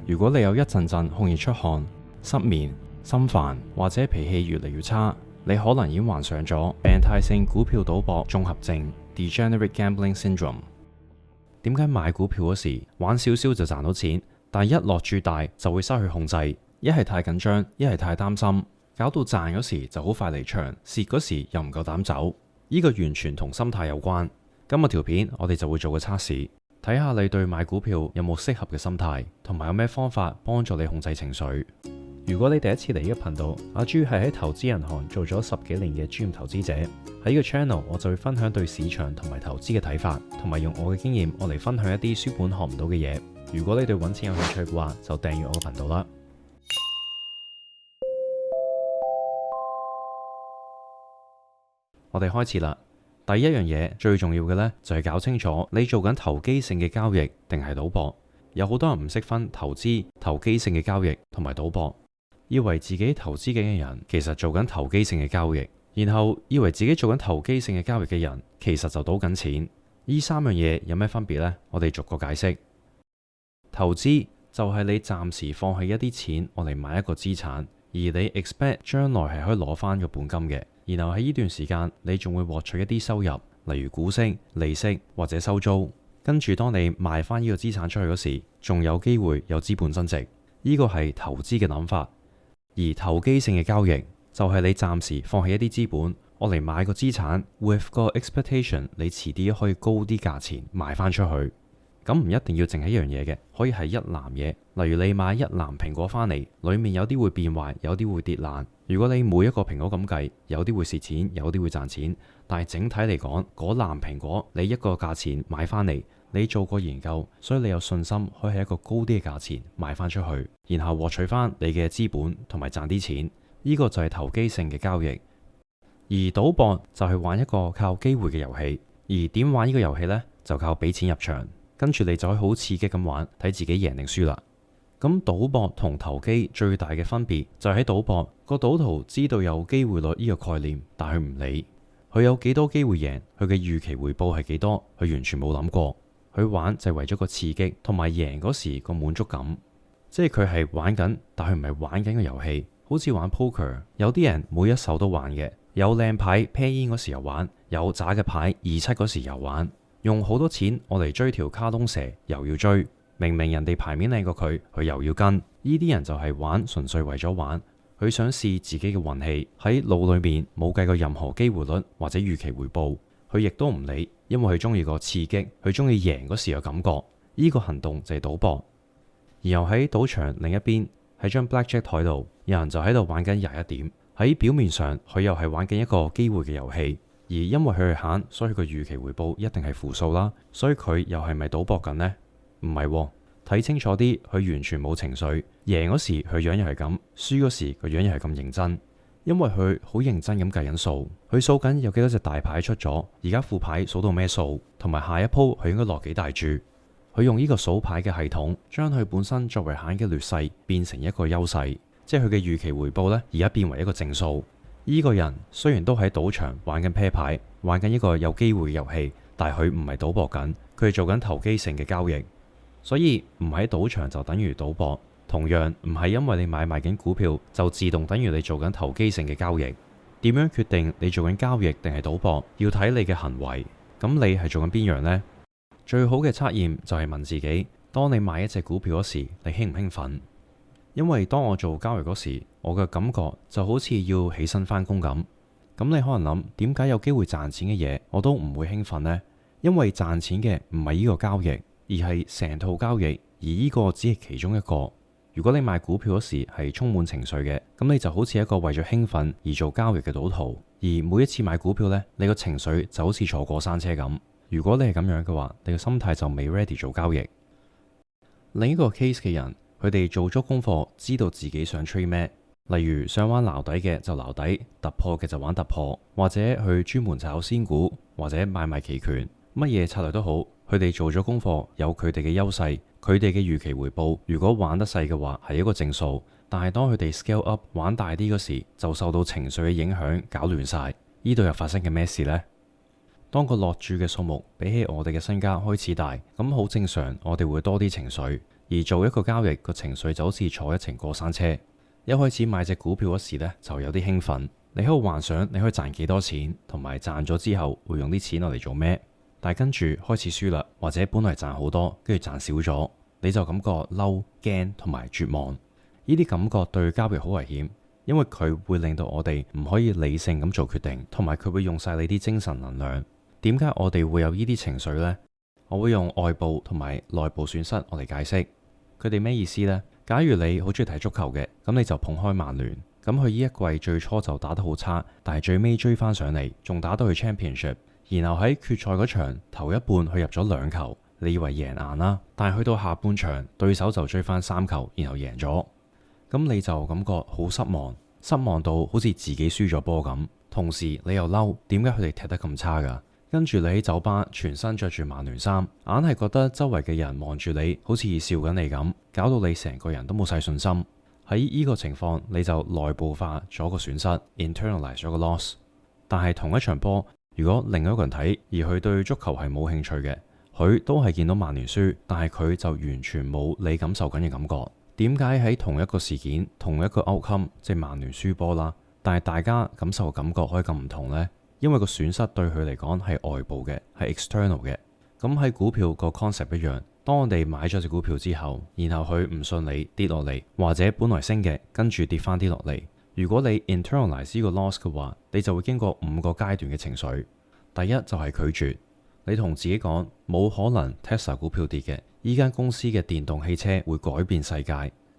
如果你有一陣陣好易出汗、失眠、心煩或者脾氣越嚟越差，你可能已經患上咗病態性股票賭博綜合症 （Degenerate Gambling Syndrome）。點解買股票嗰時玩少少就賺到錢，但係一落注大就會失去控制？一係太緊張，一係太擔心，搞到賺嗰時就好快離場，蝕嗰時又唔夠膽走。呢個完全同心態有關。今日條片我哋就會做個測試，睇下你對買股票有冇適合嘅心態，同埋有咩方法幫助你控制情緒。如果你第一次嚟呢個頻道，阿朱係喺投資銀行做咗10幾年嘅專業投資者。喺呢個 channel 我就會分享對市場同埋投資嘅睇法，同埋用我嘅經驗我嚟分享一啲書本學唔到嘅嘢。如果你對揾錢有興趣嘅話，就訂閱我嘅頻道啦。我哋開始啦。第一樣嘢最重要嘅呢，就係搞清楚你做緊投機性嘅交易定係賭博。有好多人唔識分投資、投機性嘅交易同埋賭博，以為自己投資緊嘅人其實做緊投機性嘅交易，然後以為自己做緊投機性嘅交易嘅人其實就賭緊錢。呢三樣嘢有咩分別呢？我哋逐個解釋。投資就係你暫時放棄一啲錢我嚟買一個資產，而你 expect 將來係可以攞翻個本金嘅。然後喺呢段時間，你仲會獲取一啲收入，例如股息、利息或者收租。跟住當你賣翻呢個資產出去嗰時，仲有機會有資本增值。呢個係投資嘅諗法。而投機性嘅交易就係你暫時放棄一啲資本，我嚟買個資產 with 個 expectation， 你遲啲可以高啲價錢賣翻出去。咁唔一定要淨係一樣嘢嘅，可以係一籃嘢。例如你買一籃蘋果翻嚟，裡面有啲會變壞，有啲會跌爛。如果你每一個蘋果咁計，有啲會蝕錢，有啲會賺錢。但係整體嚟講，嗰籃蘋果你一個價錢買翻嚟，你做過研究，所以你有信心可以喺一個高啲嘅價錢賣翻出去，然後獲取翻你嘅資本同埋賺啲錢。呢個就係投機性嘅交易。而賭博就係玩一個靠機會嘅遊戲。而點玩呢個遊戲呢？就靠俾錢入場。跟住你就可以好刺激咁玩，睇自己贏定輸啦。咁賭博同投機最大嘅分別就係喺賭博，個賭徒知道有機會率呢個概念，但佢唔理佢有幾多機會贏，佢嘅預期回報係幾多，佢完全冇諗過。佢玩就係為咗個刺激同埋贏嗰時個滿足感，即係佢係玩緊，但佢唔係玩緊個遊戲。好似玩 poker， 有啲人每一手都玩嘅，有靚牌 pair in 嗰時又玩，有渣嘅牌2-7嗰時又玩。用好多錢我嚟追條卡通蛇，又要追，明明人哋牌面靚過佢，佢又要跟。呢啲人就係玩，純粹為咗玩。佢想試自己嘅運氣，喺腦裏面冇計過任何機會率或者預期回報，佢亦都唔理，因為佢中意個刺激，佢中意贏嗰時嘅感覺。呢個行動就係賭博。然後喺賭場另一邊，喺張 blackjack 台度，有人就喺度玩緊21點。喺表面上，佢又係玩緊一個機會嘅遊戲。而因為佢係慳，所以佢預期回報一定係負數啦。所以佢又係咪賭博緊呢？唔係喎，睇清楚啲，佢完全冇情緒。贏嗰時佢樣又係咁，輸嗰時個樣又係咁認真。因為佢好認真咁計緊數，佢數緊有幾多隻大牌出咗，而家副牌數到咩數，同埋下一鋪佢應該落幾大注。佢用呢個數牌嘅系統，將佢本身作為慳嘅劣勢變成一個優勢，即係佢嘅預期回報呢，而家變為一個正數。呢個人雖然都喺賭場玩緊啤牌，玩緊一個有機會嘅遊戲，但係佢唔係賭博緊，佢係做緊投機性嘅交易。所以唔喺賭場就等於賭博，同樣唔係因為你買賣緊股票就自動等於你做緊投機性嘅交易。點樣決定你做緊交易定係賭博？要睇你嘅行為。咁你係做緊邊樣呢？最好嘅測驗就係問自己：當你買一隻股票嗰時，你興唔興奮？因為當我做交易嗰時，我嘅感覺就好似要起身返工咁。咁你可能諗，點解有機會賺錢嘅嘢我都唔會興奮呢？因為賺錢嘅唔係呢個交易，而係成套交易，而呢個只係其中一個。如果你買股票嗰時係充滿情緒嘅，咁你就好似一個為咗興奮而做交易嘅賭徒。而每一次買股票呢，你個情緒就好似坐過山車咁。如果你係咁樣嘅話，你個心態就未 ready 做交易。另一個 case 嘅人，佢哋做咗功課，知道自己想 trade 咩，例如想玩撈底嘅就撈底，突破嘅就玩突破，或者去專門炒仙股，或者買賣期權，乜嘢策略都好，佢哋做咗功課，有佢哋嘅優勢，佢哋嘅預期回報，如果玩得細嘅話係一個正數，但係當佢哋 scale up 玩大啲嗰時，就受到情緒嘅影響，搞亂晒。呢度又發生緊咩事呢？當個落注嘅數目比起我哋嘅身家開始大，咁好正常，我哋會多啲情緒。而做一個交易個情緒就好似坐一程過山車，一開始買隻股票嗰時呢，就有啲興奮，你喺度幻想你可以賺幾多錢，同埋賺咗之後會用啲錢落嚟做咩，但係跟住開始輸啦，或者本來賺好多，跟住賺少咗，你就感覺嬲、驚同埋絕望。呢啲感覺對交易好危險，因為佢會令到我哋唔可以理性咁做決定，同埋佢會用晒你啲精神能量。點解我哋會有呢啲情緒呢？我會用外部同埋內部損失我嚟解釋。佢哋咩意思呢？假如你好中意睇足球嘅，咁你就捧開曼聯。咁佢呢一季最初就打得好差，但係最尾追翻上嚟，仲打到去 Championship。然後喺決賽嗰場頭一半佢入咗2球，你以為贏硬啦，但係去到下半場對手就追翻3球，然後贏咗。咁你就感覺好失望，失望到好似自己輸咗波咁。同時你又嬲，點解佢哋踢得咁差㗎？跟住你喺酒吧全身着住曼聯衫，硬係覺得周圍嘅人望住你好似笑緊你咁，搞到你成個人都冇晒信心。喺呢個情況，你就內部化咗個損失 ，internalize 咗個 loss。但係同一場波，如果另外一個人睇，而佢對足球係冇興趣嘅，佢都係見到曼聯輸，但係佢就完全冇你感受緊嘅感覺。點解喺同一個事件、同一個 outcome， 即係曼聯輸波啦，但係大家感受嘅感覺可以咁唔同呢？因為個損失對佢嚟講係外部嘅，係 external 嘅。咁喺股票個 concept 一樣，當我哋買咗隻股票之後，然後佢唔順利跌落嚟，或者本來升嘅跟住跌翻啲落嚟。如果你 internalize 呢個 loss 嘅話，你就會經過5個階段嘅情緒。第一就係拒絕，你同自己講冇可能 Tesla 股票跌嘅，依間公司嘅電動汽車會改變世界。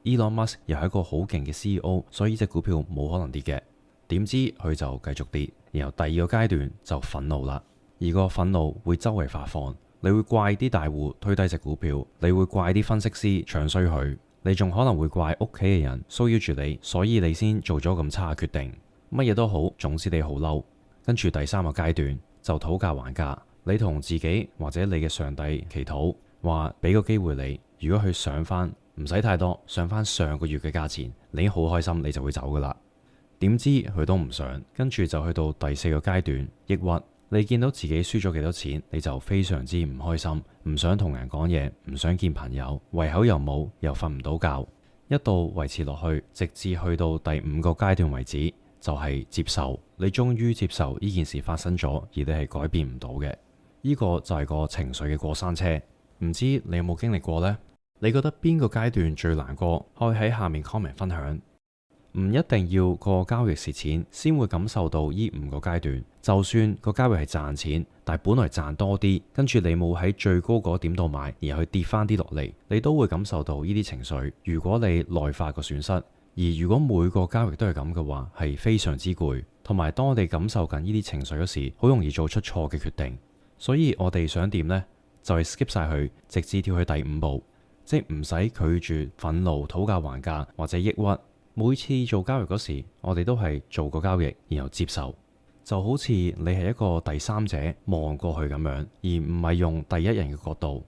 Elon Musk 又係一個好勁嘅 CEO，所以呢隻股票冇可能跌嘅。點知佢就繼續跌。然後第2個階段就憤怒啦，而個憤怒會周圍發放，你會怪啲大戶推低隻股票，你會怪啲分析師唱衰佢，你仲可能會怪屋企嘅人騷擾住你，所以你先做咗咁差嘅決定。乜嘢都好，總之你好嬲。跟住第3個階段就討價還價，你同自己或者你嘅上帝祈禱，話俾個機會你，如果佢上翻唔使太多，上翻上個月嘅價錢，你已經好開心，你就會走噶啦。點知佢都唔想，跟住就去到第4個階段，抑鬱。你見到自己輸咗幾多錢，你就非常之唔開心，唔想同人講嘢，唔想見朋友，胃口又冇，又瞓唔到覺，一度維持落去，直至去到第5個階段為止，就係接受。你終於接受呢件事發生咗，而你係改變唔到嘅。呢個就係個情緒嘅過山車。唔知你有冇經歷過呢？你覺得邊個階段最難過？可以喺下面 comment 分享。唔一定要個交易蝕錢先會感受到呢5個階段，就算個交易係賺錢，但係本來賺多啲，跟住你冇喺最高嗰點度買，然後去跌翻啲落嚟，你都會感受到呢啲情緒。如果你內化個損失，而如果每個交易都係咁嘅話，係非常之攰，同埋當我哋感受緊呢啲情緒嗰時，好容易做出錯嘅決定。所以我哋想點呢？就係 skip 晒佢，直至跳去第5步，即係唔使拒絕、憤怒、討價還價或者抑鬱。每次做交易嗰時，我哋都係做個交易，然後接受，就好似你係一個第三者望過去咁樣，而唔係用第一人嘅角度。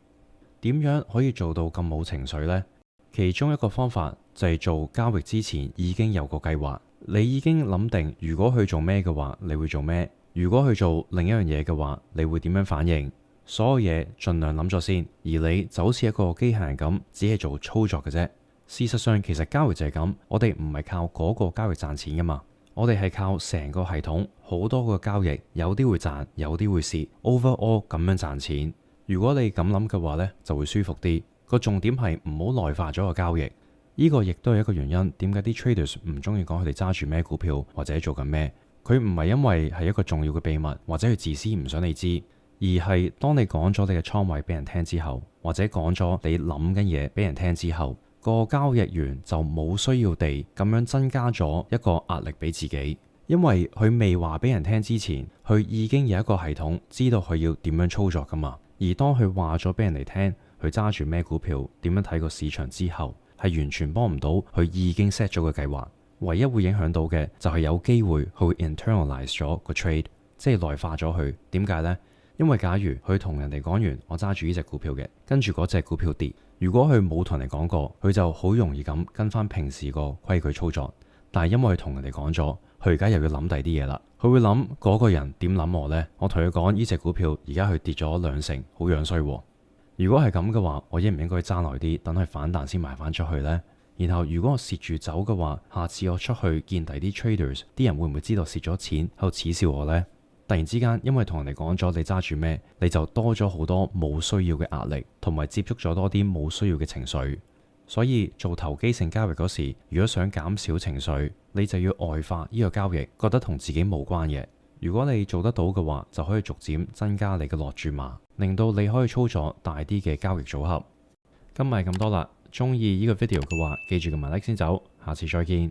點樣可以做到咁冇情緒呢？其中一個方法就係做交易之前已經有個計劃，你已經諗定如果去做咩嘅話，你會做咩；如果去做另一樣嘢嘅話，你會點樣反應？所有嘢盡量諗咗先，而你就好似一個機械人咁，只係做操作嘅啫。事實上，其實交易就係咁，我哋唔係靠嗰個交易賺錢噶嘛，我哋係靠成個系統，好多個交易，有啲會賺，有啲會蝕 ，overall 咁樣賺錢。如果你咁諗嘅話呢，就會舒服啲。個重點係唔好內化咗個交易，呢個亦都係一個原因，點解啲 traders 唔中意講佢哋揸住咩股票或者做緊咩？佢唔係因為係一個重要嘅秘密，或者佢自私唔想你知，而係當你講咗你嘅倉位俾人聽之後，或者講咗你諗緊嘢俾人聽之後，個交易員就冇需要地咁樣增加咗一個壓力俾自己，因為佢未話俾人聽之前，佢已經有一個系統知道佢要點樣操作噶嘛。而當佢話咗俾人哋聽，佢揸住咩股票，點樣睇個市場之後，係完全幫唔到佢已經 set 咗個計劃。唯一會影響到嘅就係有機會佢會 internalize 咗個 trade， 即係內化咗佢。點解呢？因為假如佢同人哋講完我揸住呢隻股票嘅，跟住嗰隻股票跌，如果佢冇同人哋講過，佢就好容易咁跟翻平時個規矩操作。但係因為佢同人哋講咗，佢而家又要諗第二啲嘢啦。佢會諗嗰個人點諗我呢？我同佢講呢隻股票而家佢跌咗2成，好樣衰喎。如果係咁嘅話，我應唔應該揸耐啲，等佢反彈先賣翻出去呢？然後如果我蝕住走嘅話，下次我出去見第啲 traders，啲人會唔會知道蝕咗錢喺度恥笑我呢？突然之間，因為同人哋講咗你揸住咩，你就多咗好多冇需要嘅壓力，同埋接觸咗多啲冇需要嘅情緒。所以做投機性交易嗰時，如果想減少情緒，你就要外化呢個交易，覺得同自己無關嘅。如果你做得到嘅話，就可以逐漸增加你嘅落注碼，令到你可以操作大啲嘅交易組合。今日係咁多啦，中意呢個 video 嘅話，記住撳埋 like 先走，下次再見。